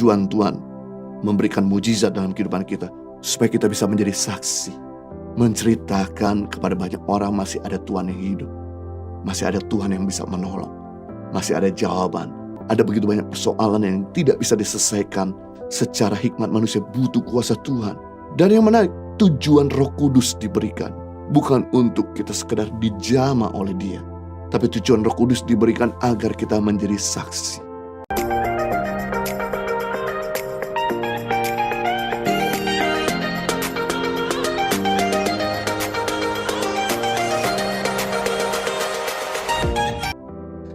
tujuan Tuhan memberikan mujizat dalam kehidupan kita, supaya kita bisa menjadi saksi, menceritakan kepada banyak orang masih ada Tuhan yang hidup, masih ada Tuhan yang bisa menolong, masih ada jawaban. Ada begitu banyak persoalan yang tidak bisa diselesaikan secara hikmat manusia, butuh kuasa Tuhan. Dan yang menarik, tujuan Roh Kudus diberikan bukan untuk kita sekedar dijamah oleh Dia, tapi tujuan Roh Kudus diberikan agar kita menjadi saksi.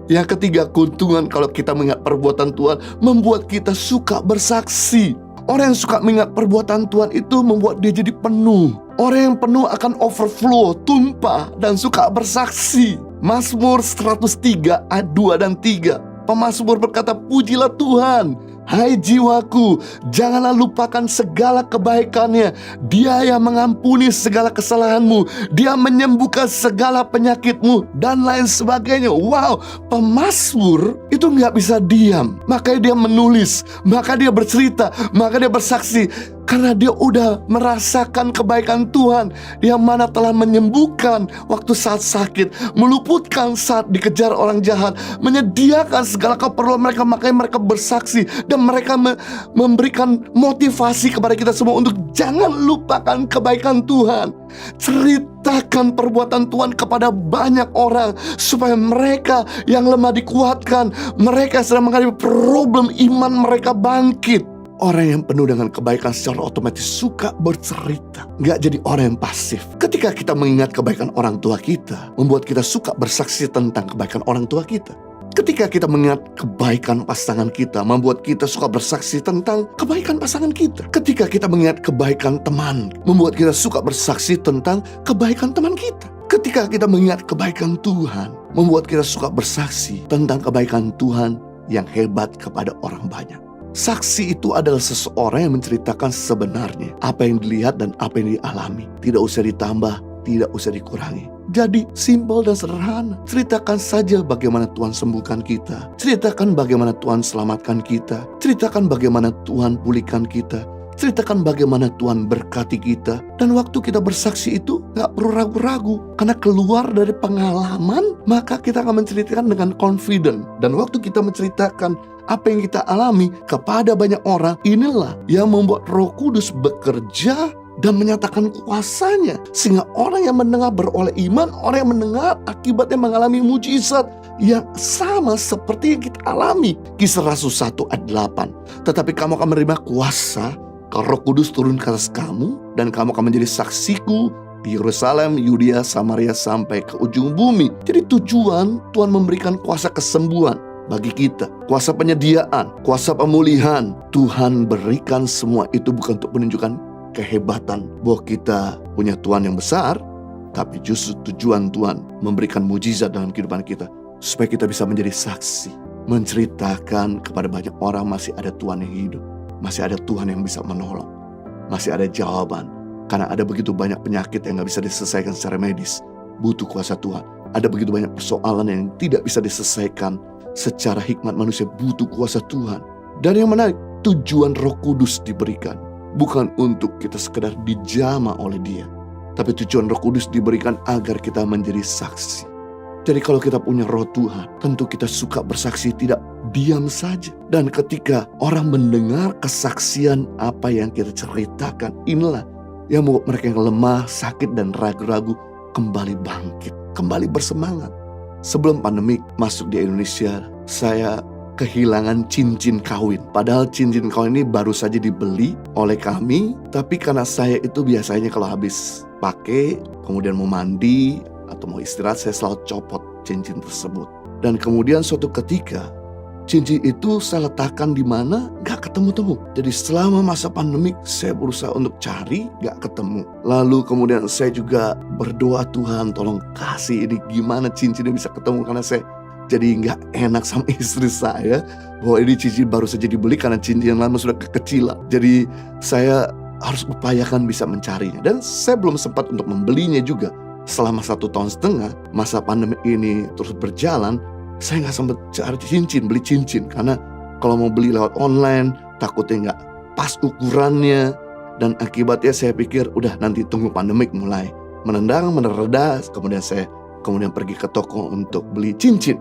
Yang ketiga, keuntungan kalau kita mengingat perbuatan Tuhan membuat kita suka bersaksi. Orang yang suka mengingat perbuatan Tuhan itu membuat dia jadi penuh. Orang yang penuh akan overflow, tumpah, dan suka bersaksi. Mazmur 103 ayat 2 dan 3. Pemazmur berkata, "Pujilah Tuhan, hai jiwaku, janganlah lupakan segala kebaikannya. Dia yang mengampuni segala kesalahanmu, Dia menyembuhkan segala penyakitmu," dan lain sebagainya. Wow, pemazmur itu nggak bisa diam. Makanya dia menulis, maka dia bercerita, maka dia bersaksi. Karena dia udah merasakan kebaikan Tuhan yang mana telah menyembuhkan waktu saat sakit, meluputkan saat dikejar orang jahat, menyediakan segala keperluan mereka. Makanya mereka bersaksi dan mereka memberikan motivasi kepada kita semua untuk jangan lupakan kebaikan Tuhan. Ceritakan perbuatan Tuhan kepada banyak orang supaya mereka yang lemah dikuatkan, mereka yang sedang menghadapi problem iman mereka bangkit. Orang yang penuh dengan kebaikan secara otomatis suka bercerita, nggak jadi orang yang pasif. Ketika kita mengingat kebaikan orang tua kita, membuat kita suka bersaksi tentang kebaikan orang tua kita. Ketika kita mengingat kebaikan pasangan kita, membuat kita suka bersaksi tentang kebaikan pasangan kita. Ketika kita mengingat kebaikan teman, membuat kita suka bersaksi tentang kebaikan teman kita. Ketika kita mengingat kebaikan Tuhan, membuat kita suka bersaksi tentang kebaikan Tuhan yang hebat kepada orang banyak. Saksi itu adalah seseorang yang menceritakan sebenarnya apa yang dilihat dan apa yang dialami. Tidak usah ditambah, tidak usah dikurangi. Jadi simpel dan sederhana. Ceritakan saja bagaimana Tuhan sembuhkan kita. Ceritakan bagaimana Tuhan selamatkan kita. Ceritakan bagaimana Tuhan pulihkan kita. Ceritakan bagaimana Tuhan berkati kita. Dan waktu kita bersaksi itu gak perlu ragu-ragu. Karena keluar dari pengalaman, maka kita akan menceritakan dengan confident. Dan waktu kita menceritakan apa yang kita alami kepada banyak orang, inilah yang membuat Roh Kudus bekerja dan menyatakan kuasanya. Sehingga orang yang mendengar beroleh iman, orang yang mendengar akibatnya mengalami mujizat yang sama seperti yang kita alami. Kisah Rasul 1 ayat 8. Tetapi kamu akan menerima kuasa kalau Roh Kudus turun ke atas kamu, dan kamu akan menjadi saksiku di Yerusalem, Yudea, Samaria, sampai ke ujung bumi. Jadi tujuan Tuhan memberikan kuasa kesembuhan bagi kita, kuasa penyediaan, kuasa pemulihan. Tuhan berikan semua itu bukan untuk menunjukkan kehebatan bahwa kita punya Tuhan yang besar, tapi justru tujuan Tuhan memberikan mujizat dalam kehidupan kita supaya kita bisa menjadi saksi, menceritakan kepada banyak orang masih ada Tuhan yang hidup, masih ada Tuhan yang bisa menolong, masih ada jawaban. Karena ada begitu banyak penyakit yang gak bisa diselesaikan secara medis, butuh kuasa Tuhan. Ada begitu banyak persoalan yang tidak bisa diselesaikan secara hikmat manusia, butuh kuasa Tuhan. Dan yang menarik, tujuan Roh Kudus diberikan bukan untuk kita sekedar dijamah oleh Dia, tapi tujuan Roh Kudus diberikan agar kita menjadi saksi. Jadi kalau kita punya Roh Tuhan, tentu kita suka bersaksi, tidak diam saja. Dan ketika orang mendengar kesaksian apa yang kita ceritakan, inilah yang membuat mereka yang lemah, sakit, dan ragu-ragu kembali bangkit, kembali bersemangat. Sebelum pandemik masuk di Indonesia, saya kehilangan cincin kawin. Padahal cincin kawin ini baru saja dibeli oleh kami. Tapi karena saya itu biasanya kalau habis pakai, kemudian mau mandi atau mau istirahat, saya selalu copot cincin tersebut. Dan kemudian suatu ketika, cincin itu saya letakkan di mana gak ketemu-temu. Jadi selama masa pandemik saya berusaha untuk cari, gak ketemu. Lalu kemudian saya juga berdoa, Tuhan tolong kasih ini gimana cincinnya bisa ketemu. Karena saya jadi gak enak sama istri saya bahwa ini cincin baru saja dibeli karena cincin yang lama sudah kekecilan. Jadi saya harus upayakan bisa mencarinya. Dan saya belum sempat untuk membelinya juga. Selama 1,5 tahun masa pandemi ini terus berjalan, saya nggak sempat cari cincin, beli cincin. Karena kalau mau beli lewat online, takutnya nggak pas ukurannya. Dan akibatnya saya pikir udah nanti tunggu pandemik mulai mereda, kemudian saya pergi ke toko untuk beli cincin.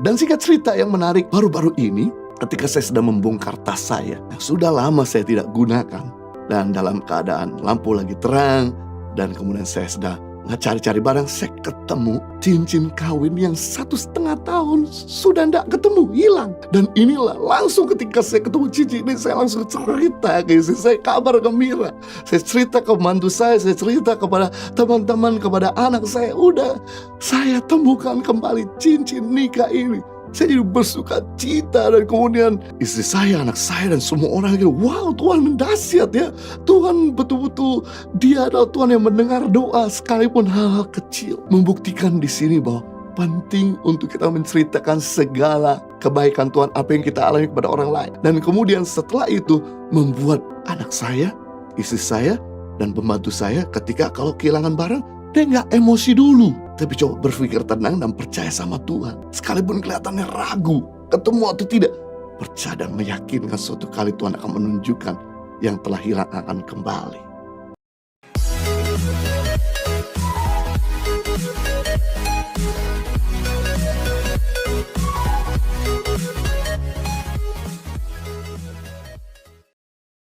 Dan singkat cerita yang menarik, baru-baru ini ketika saya sedang membongkar tas saya yang sudah lama saya tidak gunakan, dan dalam keadaan lampu lagi terang, dan kemudian saya sedang cari-cari barang, saya ketemu cincin kawin yang 1,5 tahun sudah tidak ketemu, hilang. Dan inilah langsung ketika saya ketemu cincin ini, saya langsung cerita ke istri saya, kabar gembira. Saya cerita ke mantu saya cerita kepada teman-teman, kepada anak saya, udah saya temukan kembali cincin nikah ini. Saya jadi bersuka cita, dan kemudian istri saya, anak saya, dan semua orang gitu, wow, Tuhan dahsyat ya. Tuhan betul-betul, Dia adalah Tuhan yang mendengar doa sekalipun hal-hal kecil. Membuktikan di sini bahwa penting untuk kita menceritakan segala kebaikan Tuhan, apa yang kita alami kepada orang lain. Dan kemudian setelah itu membuat anak saya, istri saya, dan pembantu saya ketika kalau kehilangan barang, dia nggak emosi dulu, tapi coba berpikir tenang dan percaya sama Tuhan. Sekalipun kelihatannya ragu, ketemu atau tidak, percaya dan meyakinkan suatu kali Tuhan akan menunjukkan yang telah hilang akan kembali.